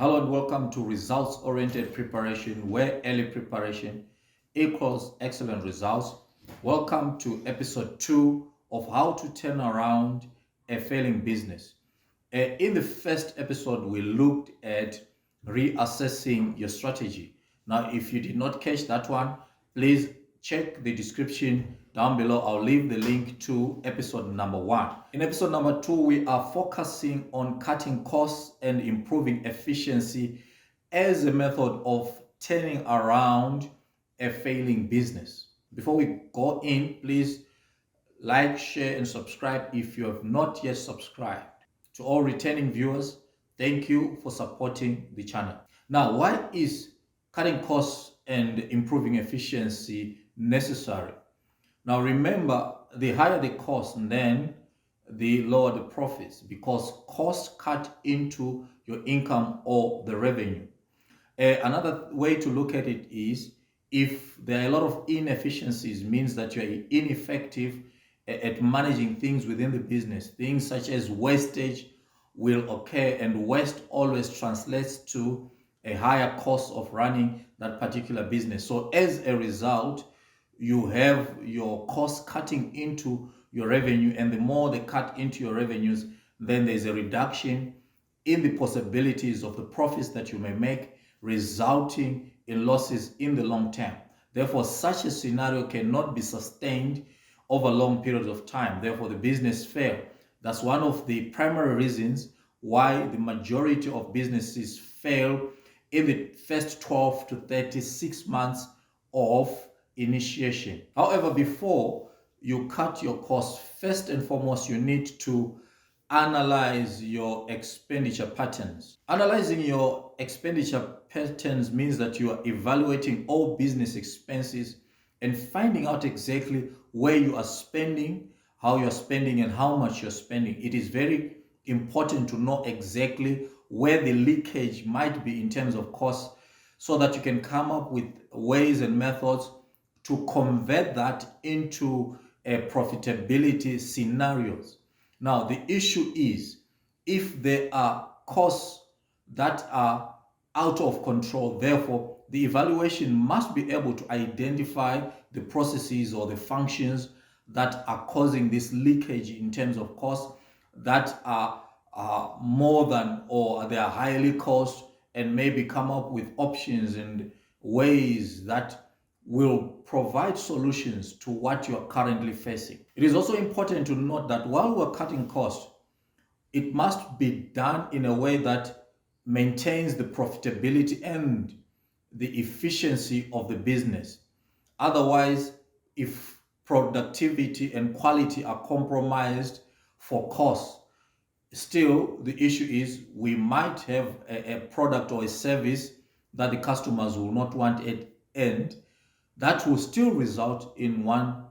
Hello and welcome to results-oriented preparation, where early preparation equals excellent results. Welcome to episode 2 of how to turn around a failing business. In the first episode, we looked at reassessing your strategy. Now, if you did not catch that one, please check the description down below. I'll leave the link to episode number 1. In episode number 2, we are focusing on cutting costs and improving efficiency as a method of turning around a failing business. Before we go in, please like, share, and subscribe if you have not yet subscribed. To all returning viewers, thank you for supporting the channel. Now, why is cutting costs and improving efficiency necessary? Now, remember, the higher the cost, then the lower the profits, because costs cut into your income or the revenue. Another way to look at it is, if there are a lot of inefficiencies, means that you're ineffective at managing things within the business. Things such as wastage will occur, and waste always translates to a higher cost of running that particular business. So as a result, you have your costs cutting into your revenue, and the more they cut into your revenues, then there's a reduction in the possibilities of the profits that you may make, resulting in losses in the long term. Therefore, such a scenario cannot be sustained over long periods of time. Therefore, the business fail. That's one of the primary reasons why the majority of businesses fail in the first 12 to 36 months of initiation. However, before you cut your costs, first and foremost, you need to analyze your expenditure patterns. Analyzing your expenditure patterns means that you are evaluating all business expenses and finding out exactly where you are spending, how you're spending, and how much you're spending. It is very important to know exactly where the leakage might be in terms of costs, so that you can come up with ways and methods to convert that into profitability scenarios. Now, the issue is, if there are costs that are out of control, therefore, the evaluation must be able to identify the processes or the functions that are causing this leakage in terms of costs that are more than, or they are highly cost, and maybe come up with options and ways that will provide solutions to what you are currently facing. It is also important to note that while we're cutting costs, it must be done in a way that maintains the profitability and the efficiency of the business. Otherwise, if productivity and quality are compromised for cost, still the issue is we might have a product or a service that the customers will not want at end, that will still result in one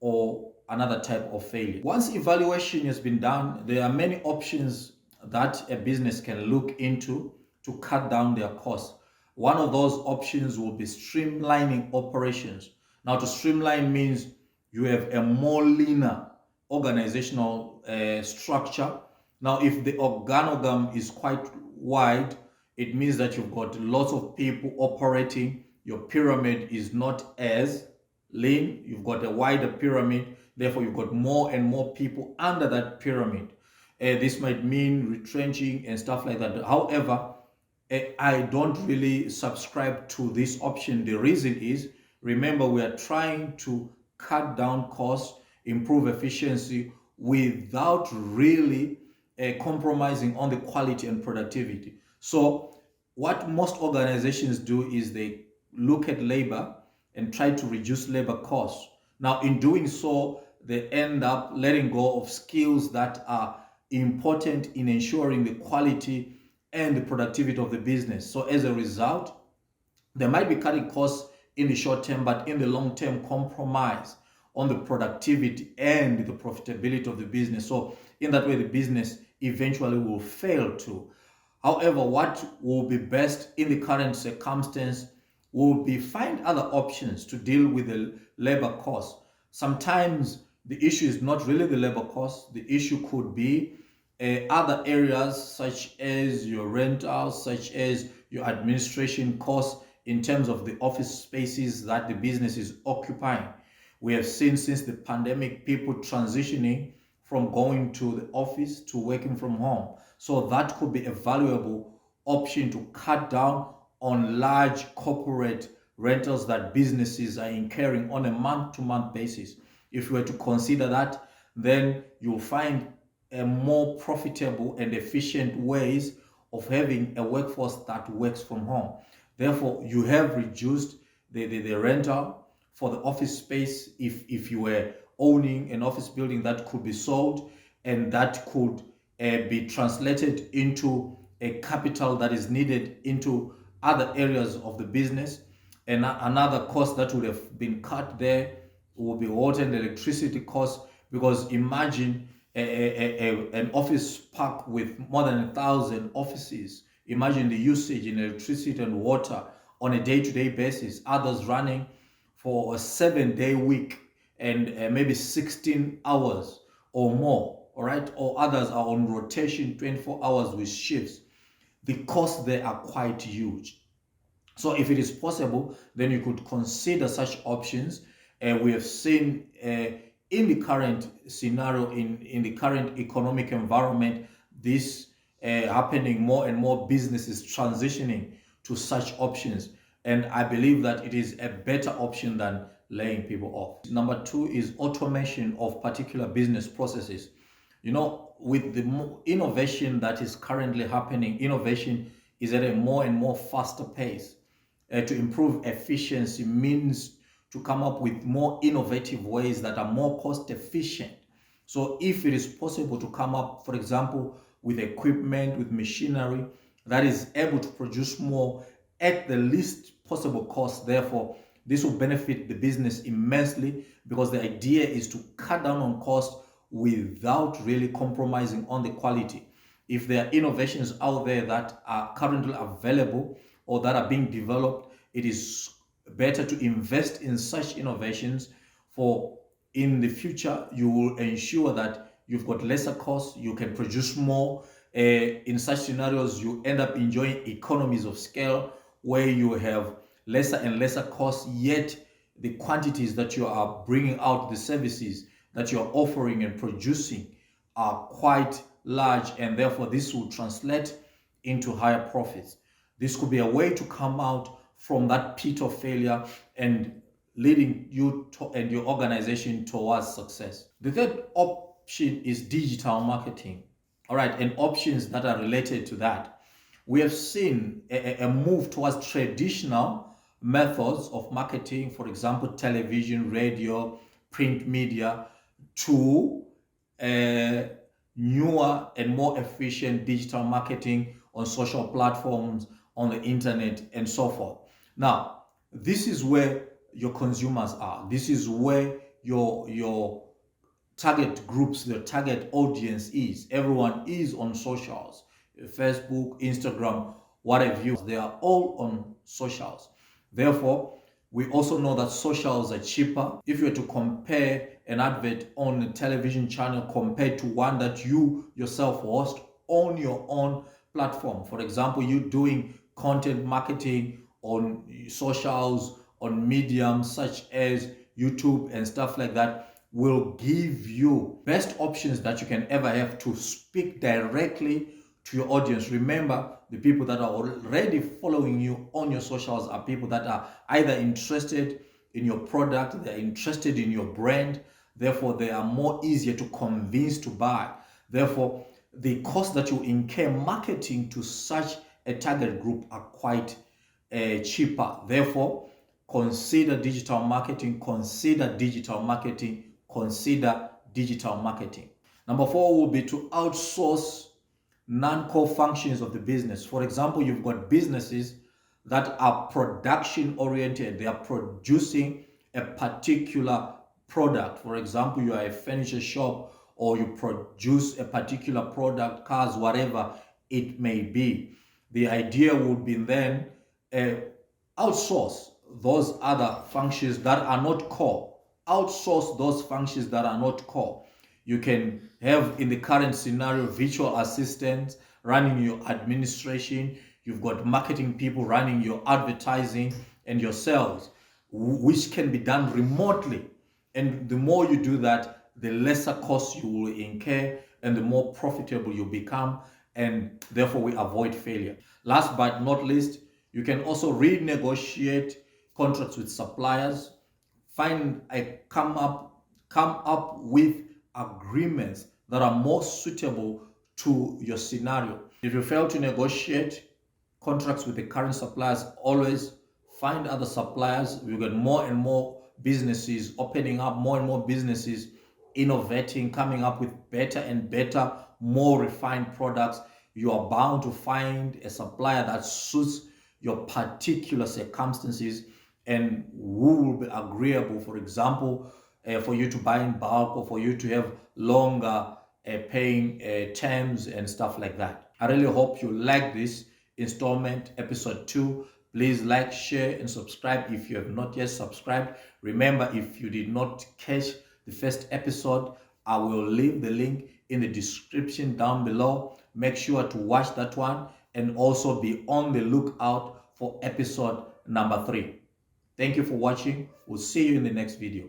or another type of failure. Once evaluation has been done, there are many options that a business can look into to cut down their costs. One of those options will be streamlining operations. Now, to streamline means you have a more leaner organizational structure. Now, if the organogram is quite wide, it means that you've got lots of people operating. Your pyramid is not as lean. You've got a wider pyramid. Therefore, you've got more and more people under that pyramid. This might mean retrenching and stuff like that. However, I don't really subscribe to this option. The reason is, remember, we are trying to cut down costs, improve efficiency without really compromising on the quality and productivity. So what most organizations do is they look at labor and try to reduce labor costs. Now, in doing so, they end up letting go of skills that are important in ensuring the quality and the productivity of the business. So as a result, they might be cutting costs in the short term, but in the long term, compromise on the productivity and the profitability of the business. So in that way, the business eventually will fail too. However, what will be best in the current circumstance will be find other options to deal with the labor cost. Sometimes the issue is not really the labor cost. The issue could be other areas such as your rentals, such as your administration costs in terms of the office spaces that the business is occupying. We have seen since the pandemic people transitioning from going to the office to working from home. So that could be a valuable option to cut down on large corporate rentals that businesses are incurring on a month-to-month basis. If you were to consider that, then you'll find a more profitable and efficient ways of having a workforce that works from home. Therefore, you have reduced the rental for the office space if you were owning an office building that could be sold and that could be translated into a capital that is needed into other areas of the business. And another cost that would have been cut there will be water and electricity costs, because imagine an office park with more than 1,000 offices. Imagine the usage in electricity and water on a day-to-day basis. Others running for a 7-day week and maybe 16 hours or more, all right? Or others are on rotation 24 hours with shifts. The costs there are quite huge. So if it is possible, then you could consider such options. We have seen in the current scenario, in the current economic environment, this happening, more and more businesses transitioning to such options. And I believe that it is a better option than laying people off. Number two is automation of particular business processes. You know, with the innovation that is currently happening, innovation is at a more and more faster pace. To improve efficiency means to come up with more innovative ways that are more cost efficient. So if it is possible to come up, for example, with equipment, with machinery that is able to produce more at the least possible cost, therefore, this will benefit the business immensely, because the idea is to cut down on cost without really compromising on the quality. If there are innovations out there that are currently available or that are being developed, it is better to invest in such innovations, for in the future you will ensure that you've got lesser costs, you can produce more. In such scenarios, you end up enjoying economies of scale where you have lesser and lesser costs, yet the quantities that you are bringing out, the services that you are offering and producing, are quite large, and therefore this will translate into higher profits. This could be a way to come out from that pit of failure and leading you and your organization towards success. The third option is digital marketing. All right, and options that are related to that. We have seen a move towards traditional methods of marketing, for example, television, radio, print media, to newer and more efficient digital marketing on social platforms, on the internet, and so forth. Now, this is where your consumers are. This is where your target groups, the target audience is. Everyone is on socials, Facebook, Instagram, what have you. They are all on socials. Therefore, we also know that socials are cheaper. If you were to compare an advert on a television channel compared to one that you yourself host on your own platform, for example, you doing content marketing on socials, on mediums such as YouTube and stuff like that, will give you best options that you can ever have to speak directly to your audience. Remember, the people that are already following you on your socials are people that are either interested in your product, they're interested in your brand, therefore they are more easier to convince to buy. Therefore, the cost that you incur marketing to such a target group are quite cheaper. Therefore, consider digital marketing, consider digital marketing, consider digital marketing. Number four will be to outsource non-core functions of the business. For example, you've got businesses that are production oriented. They are producing a particular product. For example, you are a furniture shop, or you produce a particular product, cars, whatever it may be. The idea would be then outsource those other functions that are not core. Outsource those functions that are not core. You can have, in the current scenario, virtual assistants running your administration. You've got marketing people running your advertising and your sales, which can be done remotely. And the more you do that, the lesser cost you will incur and the more profitable you become, and therefore we avoid failure. Last but not least, you can also renegotiate contracts with suppliers. Come up with agreements that are more suitable to your scenario. If you fail to negotiate contracts with the current suppliers, always find other suppliers. We've got more and more businesses opening up, more and more businesses innovating, coming up with better and better, more refined products. You are bound to find a supplier that suits your particular circumstances and who will be agreeable, for example, for you to buy in bulk or for you to have longer paying terms and stuff like that. I really hope you like this installment, episode 2. Please like, share, and subscribe if you have not yet subscribed. Remember, if you did not catch the first episode, I will leave the link in the description down below. Make sure to watch that one and also be on the lookout for episode number 3. Thank you for watching. We'll see you in the next video.